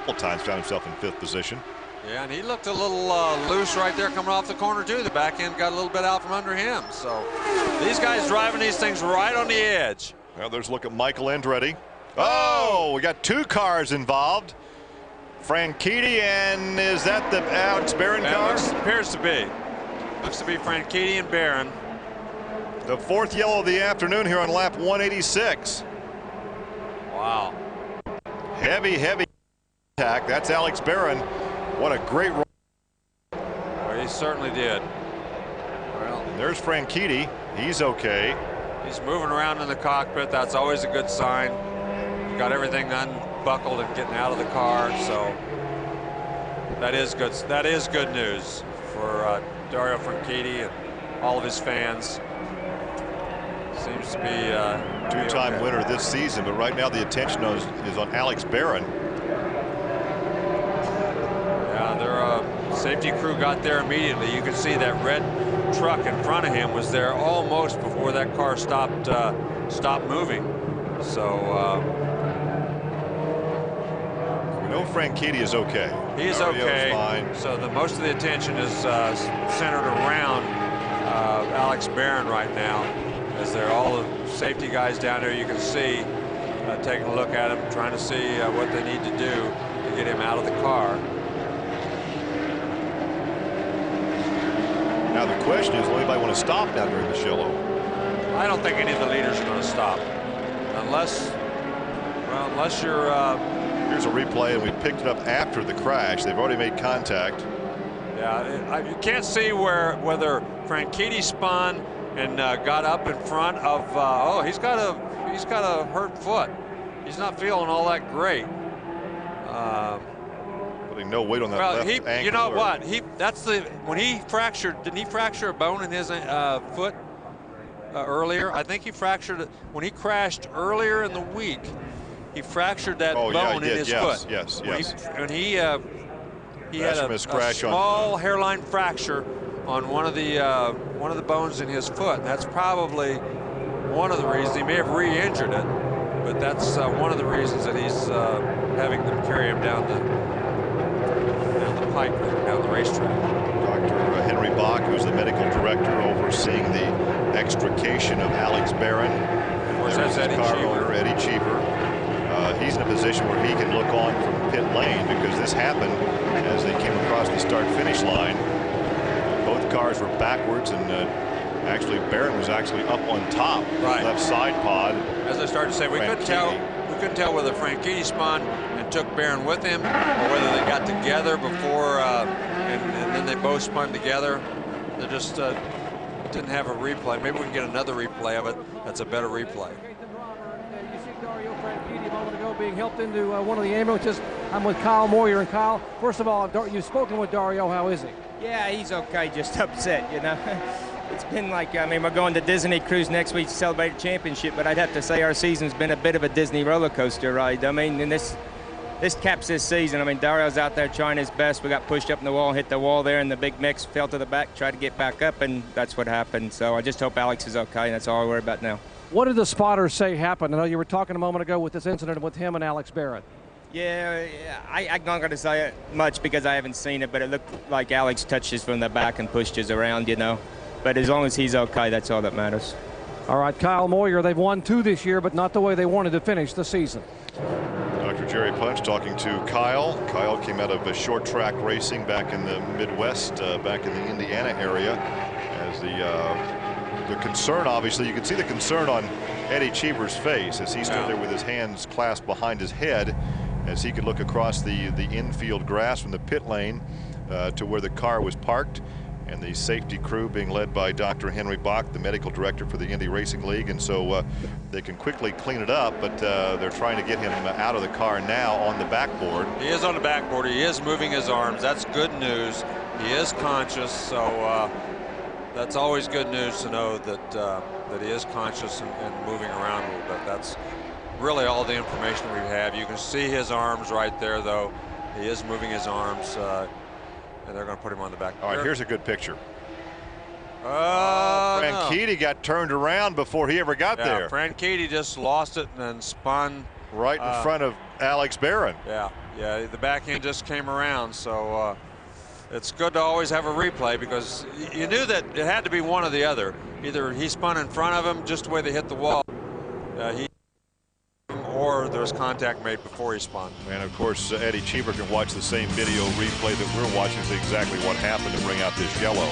couple times found himself in 5th position. Yeah, and he looked a little loose right there coming off the corner too. The back end got a little bit out from under him. So these guys driving these things right on the edge. Well, there's a look at Michael Andretti. Oh, we got 2 cars involved. Franchiti, and is that the Alex Barron car? Appears to be. Looks to be Franchiti and Barron. The 4th yellow of the afternoon here on lap 186. Wow. Heavy attack. That's Alex Barron. What a great run. Well, he certainly did. Well, and there's Franchiti. He's okay. He's moving around in the cockpit. That's always a good sign. He's got everything unbuckled and getting out of the car. So that is good. That is good news for Dario Franchiti and all of his fans. Seems to be 2-time winner this season, but right now the attention is on Alex Barron. Yeah, their safety crew got there immediately. You can see that red truck in front of him was there almost before that car stopped moving. So we know Franchiti is okay. He's okay. Fine. So most of the attention is centered around Alex Barron right now, as they're all the safety guys down there. You can see taking a look at him, trying to see what they need to do to get him out of the car. Now the question is, will anybody want to stop down during the show? I don't think any of the leaders are going to stop, unless you're. Here's a replay, and we picked it up after the crash. They've already made contact. Yeah, you can't see whether Franchiti spun and got up in front of. Oh, he's got a hurt foot. He's not feeling all that great. Putting no weight on that left ankle. You know what? When he fractured. Didn't he fracture a bone in his foot earlier? I think he fractured it when he crashed earlier in the week. He fractured that bone in his foot. Yes. And he had a small hairline fracture on one of the bones in his foot. And that's probably one of the reasons. He may have re-injured it, but that's one of the reasons that he's having them carry him down the pike, down the racetrack. Dr. Henry Bach, who's the medical director overseeing the extrication of Alex Barron. Of course, that's Eddie Cheever. He's in a position where he can look on from pit lane, because this happened as they came across the start-finish line. Both cars were backwards, and actually Barron was actually up on top, left side pod. As I started to say, we couldn't tell whether Franchiti spun and took Barron with him, or whether they got together before and then they both spun together. They just didn't have a replay. Maybe we can get another replay of it. That's a better replay. You see Dario Franchiti a moment ago being helped into one of the ambulances. I'm with Kyle Moyer. And Kyle, first of all, you've spoken with Dario. How is he? Yeah, he's okay, just upset, you know. It's been like, I mean, we're going to Disney cruise next week to celebrate a championship, but I'd have to say our season's been a bit of a Disney roller coaster ride. I mean, and this caps this season. I mean, Dario's out there trying his best. We got pushed up in the wall, hit the wall there, and the big mix fell to the back, tried to get back up, and that's what happened. So I just hope Alex is okay, and that's all I worry about now. What did the spotters say happened? I know you were talking a moment ago with this incident with him and Alex Barron. Yeah, I'm not going to say much because I haven't seen it, but it looked like Alex touched us from the back and pushed us around, you know. But as long as he's okay, that's all that matters. All right, Kyle Moyer, they've won 2 this year, but not the way they wanted to finish the season. Dr. Jerry Punch talking to Kyle. Kyle came out of short track racing back in the Midwest, back in the Indiana area. As the concern, obviously, you can see the concern on Eddie Cheever's face as he stood there with his hands clasped behind his head, as he could look across the infield grass from the pit lane to where the car was parked, and the safety crew being led by Dr. Henry Bach, the medical director for the Indy Racing League. And so they can quickly clean it up, but they're trying to get him out of the car now on the backboard. He is on the backboard. He is moving his arms. That's good news. He is conscious, so that's always good news to know that that he is conscious and moving around a little bit. That's really all the information we have. You can see his arms right there, though. He is moving his arms, and they're going to put him on the back. All right, here's a good picture. Franchiti got turned around before he ever got there. Franchiti just lost it and then spun right in front of Alex Barron. Yeah, the back end just came around, so it's good to always have a replay because you knew that it had to be one or the other. Either he spun in front of him just the way they hit the wall, or there was contact made before he spun. And of course, Eddie Cheever can watch the same video replay that we're watching to see exactly what happened to bring out this yellow.